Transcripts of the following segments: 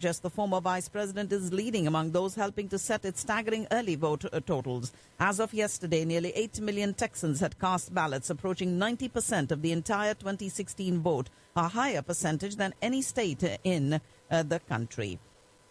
Just the former vice president is leading among those helping to set its staggering early vote totals. As of yesterday, nearly 8 million Texans had cast ballots, approaching 90% of the entire 2016 vote, a higher percentage than any state in the country.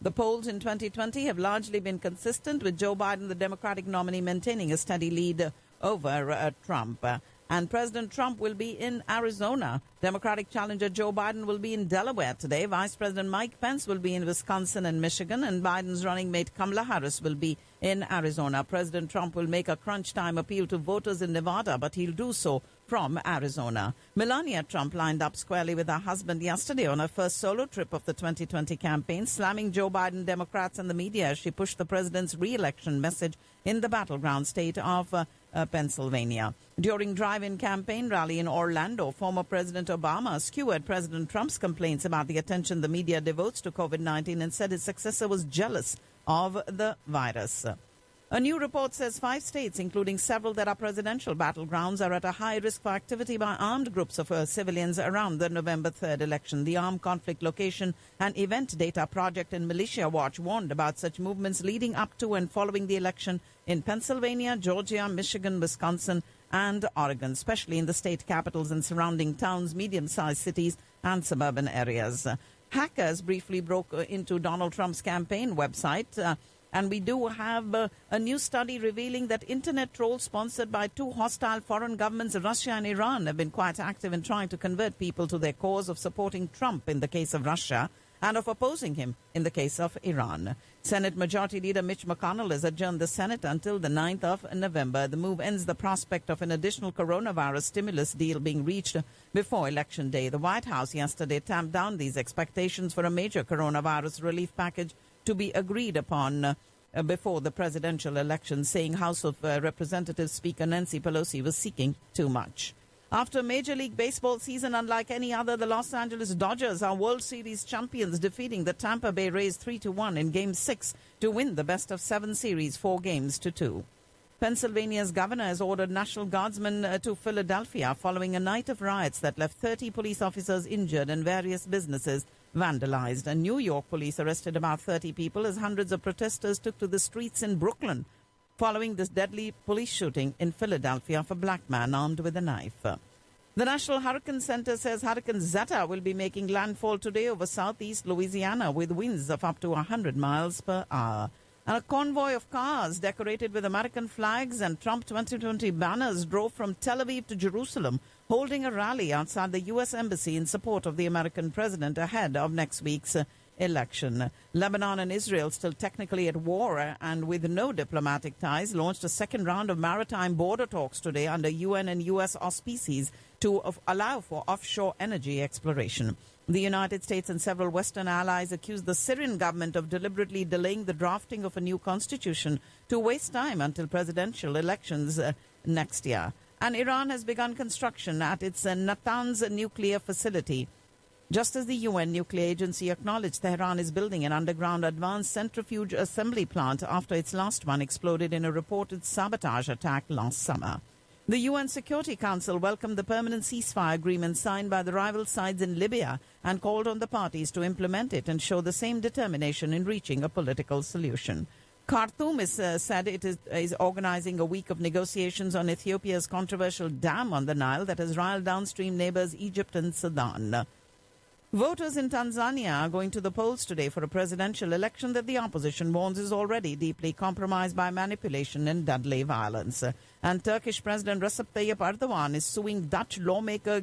The polls in 2020 have largely been consistent, with Joe Biden, the Democratic nominee, maintaining a steady lead over Trump. And President Trump will be in Arizona. Democratic challenger Joe Biden will be in Delaware today. Vice President Mike Pence will be in Wisconsin and Michigan. And Biden's running mate Kamala Harris will be in Arizona. President Trump will make a crunch time appeal to voters in Nevada, but he'll do so from Arizona. Melania Trump lined up squarely with her husband yesterday on her first solo trip of the 2020 campaign, slamming Joe Biden, Democrats and the media as she pushed the president's re-election message in the battleground state of Pennsylvania. During drive-in campaign rally in Orlando, former President Obama skewered President Trump's complaints about the attention the media devotes to COVID-19 and said his successor was jealous of the virus. A new report says 5 states, including several that are presidential battlegrounds, are at a high risk for activity by armed groups of civilians around the November 3rd election. The Armed Conflict Location and Event Data Project and Militia Watch warned about such movements leading up to and following the election in Pennsylvania, Georgia, Michigan, Wisconsin, and Oregon, especially in the state capitals and surrounding towns, medium-sized cities, and suburban areas. Hackers briefly broke into Donald Trump's campaign website. And we do have a new study revealing that internet trolls sponsored by 2 hostile foreign governments, Russia and Iran, have been quite active in trying to convert people to their cause of supporting Trump in the case of Russia and of opposing him in the case of Iran. Senate Majority Leader Mitch McConnell has adjourned the Senate until the 9th of November. The move ends the prospect of an additional coronavirus stimulus deal being reached before Election Day. The White House yesterday tamped down these expectations for a major coronavirus relief package to be agreed upon before the presidential election, saying House of Representatives Speaker Nancy Pelosi was seeking too much. After a Major League Baseball season unlike any other, the Los Angeles Dodgers are World Series champions, defeating the Tampa Bay Rays 3-1 in Game 6 to win the best-of-7 series 4-2. Pennsylvania's governor has ordered National Guardsmen to Philadelphia following a night of riots that left 30 police officers injured and various businesses vandalized. And New York police arrested about 30 people as hundreds of protesters took to the streets in Brooklyn following this deadly police shooting in Philadelphia of a black man armed with a knife. The National Hurricane Center says Hurricane Zeta will be making landfall today over southeast Louisiana with winds of up to 100 miles per hour. And a convoy of cars decorated with American flags and Trump 2020 banners drove from Tel Aviv to Jerusalem, holding a rally outside the U.S. Embassy in support of the American president ahead of next week's election. Lebanon and Israel, still technically at war and with no diplomatic ties, launched a second round of maritime border talks today under UN and U.S. auspices to allow for offshore energy exploration. The United States and several Western allies accused the Syrian government of deliberately delaying the drafting of a new constitution to waste time until presidential elections next year. And Iran has begun construction at its Natanz nuclear facility. Just as the UN nuclear agency acknowledged Tehran is building an underground advanced centrifuge assembly plant after its last one exploded in a reported sabotage attack last summer. The UN Security Council welcomed the permanent ceasefire agreement signed by the rival sides in Libya and called on the parties to implement it and show the same determination in reaching a political solution. Khartoum said it is organizing a week of negotiations on Ethiopia's controversial dam on the Nile that has riled downstream neighbors Egypt and Sudan. Voters in Tanzania are going to the polls today for a presidential election that the opposition warns is already deeply compromised by manipulation and deadly violence. And Turkish President Recep Tayyip Erdogan is suing Dutch lawmaker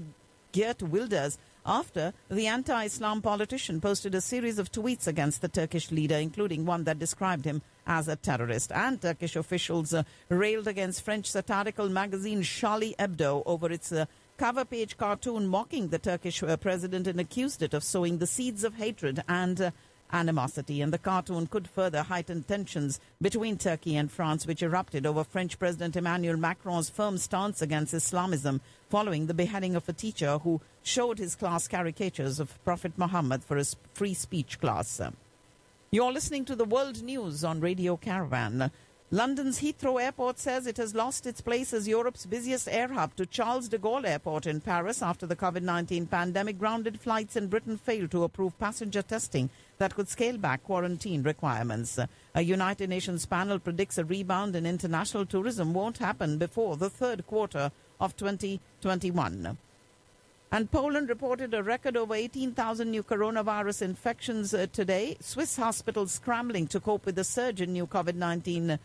Geert Wilders after the anti-Islam politician posted a series of tweets against the Turkish leader, including one that described him as a terrorist. And Turkish officials railed against French satirical magazine Charlie Hebdo over its cover page cartoon mocking the Turkish president and accused it of sowing the seeds of hatred and animosity. And the cartoon could further heighten tensions between Turkey and France, which erupted over French President Emmanuel Macron's firm stance against Islamism following the beheading of a teacher who showed his class caricatures of Prophet Muhammad for his free speech class. You're listening to the World News on Radio Caravan. London's Heathrow Airport says it has lost its place as Europe's busiest air hub to Charles de Gaulle Airport in Paris after the COVID-19 pandemic grounded flights in Britain failed to approve passenger testing that could scale back quarantine requirements. A United Nations panel predicts a rebound in international tourism won't happen before the third quarter of 2021. And Poland reported a record over 18,000 new coronavirus infections today. Swiss hospitals scrambling to cope with the surge in new COVID-19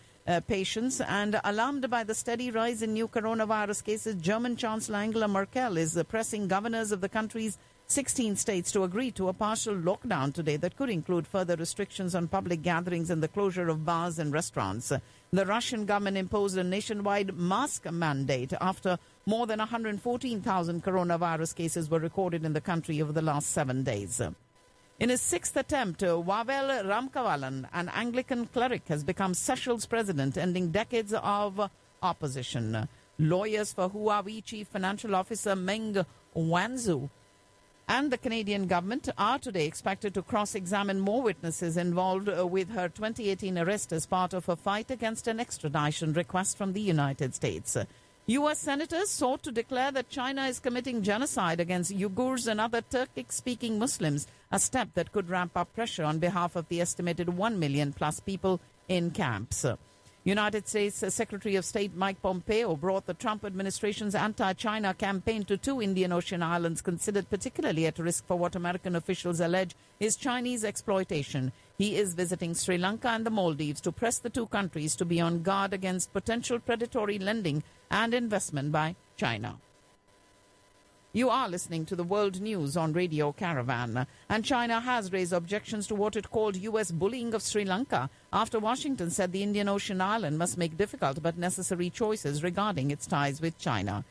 patients, and alarmed by the steady rise in new coronavirus cases, German Chancellor Angela Merkel is pressing governors of the country's 16 states to agree to a partial lockdown today that could include further restrictions on public gatherings and the closure of bars and restaurants. The Russian government imposed a nationwide mask mandate after more than 114,000 coronavirus cases were recorded in the country over the last 7 days. In his sixth attempt, Wavel Ramkavalan, an Anglican cleric, has become Seychelles president, ending decades of opposition. Lawyers for Huawei Chief Financial Officer Meng Wanzhou and the Canadian government are today expected to cross-examine more witnesses involved with her 2018 arrest as part of her fight against an extradition request from the United States. U.S. senators sought to declare that China is committing genocide against Uyghurs and other Turkic-speaking Muslims, a step that could ramp up pressure on behalf of the estimated 1 million-plus people in camps. United States Secretary of State Mike Pompeo brought the Trump administration's anti-China campaign to 2 Indian Ocean islands considered particularly at risk for what American officials allege is Chinese exploitation. He is visiting Sri Lanka and the Maldives to press the two countries to be on guard against potential predatory lending and investment by China. You are listening to the World News on Radio Caravan. And China has raised objections to what it called U.S. bullying of Sri Lanka after Washington said the Indian Ocean island must make difficult but necessary choices regarding its ties with China.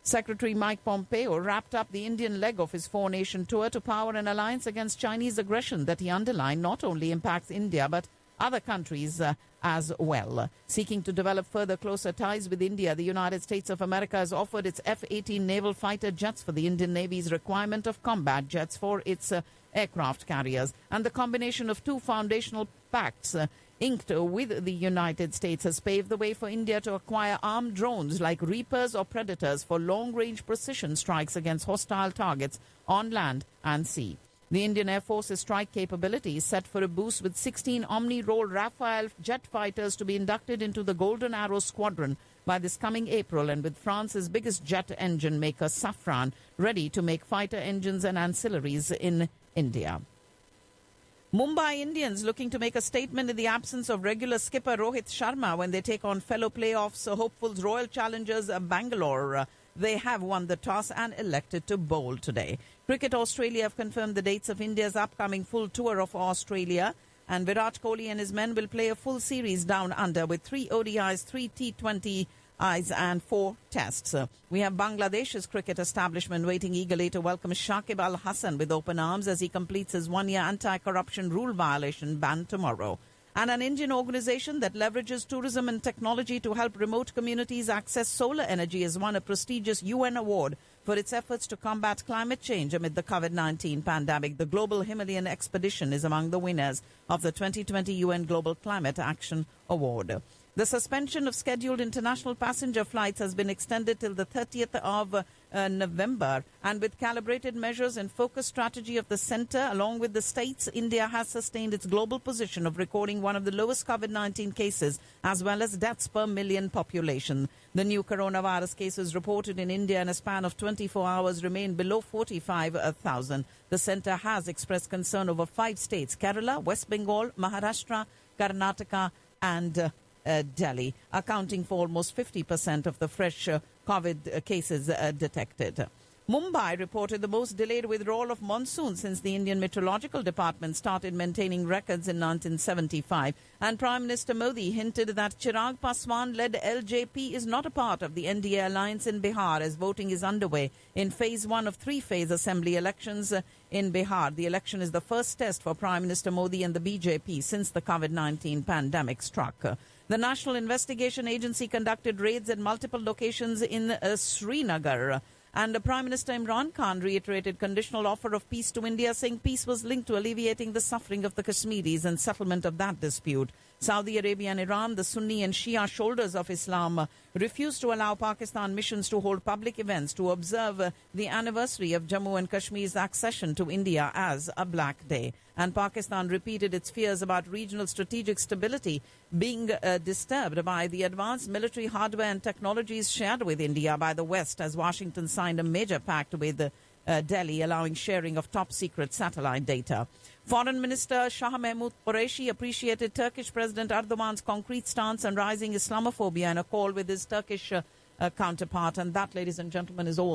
Secretary Mike Pompeo wrapped up the Indian leg of his four-nation tour to power an alliance against Chinese aggression that he underlined not only impacts India but other countries as well. Seeking to develop further closer ties with India, the United States of America has offered its F-18 naval fighter jets for the Indian Navy's requirement of combat jets for its aircraft carriers. And the combination of two foundational pacts inked with the United States has paved the way for India to acquire armed drones like Reapers or Predators for long-range precision strikes against hostile targets on land and sea. The Indian Air Force's strike capability is set for a boost with 16 Omni-Role Rafale jet fighters to be inducted into the Golden Arrow Squadron by this coming April, and with France's biggest jet engine maker Safran ready to make fighter engines and ancillaries in India. Mumbai Indians looking to make a statement in the absence of regular skipper Rohit Sharma when they take on fellow playoffs hopefuls Royal Challengers Bangalore. They have won the toss and elected to bowl today. Cricket Australia have confirmed the dates of India's upcoming full tour of Australia, and Virat Kohli and his men will play a full series down under with 3 ODIs, 3 T20Is and 4 tests. We have Bangladesh's cricket establishment waiting eagerly to welcome Shakib Al Hassan with open arms as he completes his one-year anti-corruption rule violation ban tomorrow. And an Indian organization that leverages tourism and technology to help remote communities access solar energy has won a prestigious UN award for its efforts to combat climate change amid the COVID-19 pandemic. The Global Himalayan Expedition is among the winners of the 2020 UN Global Climate Action Award. The suspension of scheduled international passenger flights has been extended till the 30th of November. And with calibrated measures and focused strategy of the centre, along with the states, India has sustained its global position of recording one of the lowest COVID-19 cases as well as deaths per million population. The new coronavirus cases reported in India in a span of 24 hours remain below 45,000. The centre has expressed concern over 5 states, Kerala, West Bengal, Maharashtra, Karnataka and Delhi, accounting for almost 50% of the fresh COVID cases detected. Mumbai reported the most delayed withdrawal of monsoon since the Indian Meteorological Department started maintaining records in 1975. And Prime Minister Modi hinted that Chirag Paswan-led LJP is not a part of the NDA alliance in Bihar as voting is underway in phase 1 of 3-phase assembly elections in Bihar. The election is the first test for Prime Minister Modi and the BJP since the COVID-19 pandemic struck. The National Investigation Agency conducted raids at multiple locations in Srinagar And Prime Minister Imran Khan reiterated conditional offer of peace to India, saying peace was linked to alleviating the suffering of the Kashmiris and settlement of that dispute. Saudi Arabia and Iran, the Sunni and Shia shoulders of Islam, refused to allow Pakistan missions to hold public events to observe the anniversary of Jammu and Kashmir's accession to India as a Black Day. And Pakistan repeated its fears about regional strategic stability being disturbed by the advanced military hardware and technologies shared with India by the West, as Washington signed a major pact with Delhi allowing sharing of top-secret satellite data. Foreign Minister Shah Mahmood Qureshi appreciated Turkish President Erdogan's concrete stance on rising Islamophobia in a call with his Turkish counterpart. And that, ladies and gentlemen, is all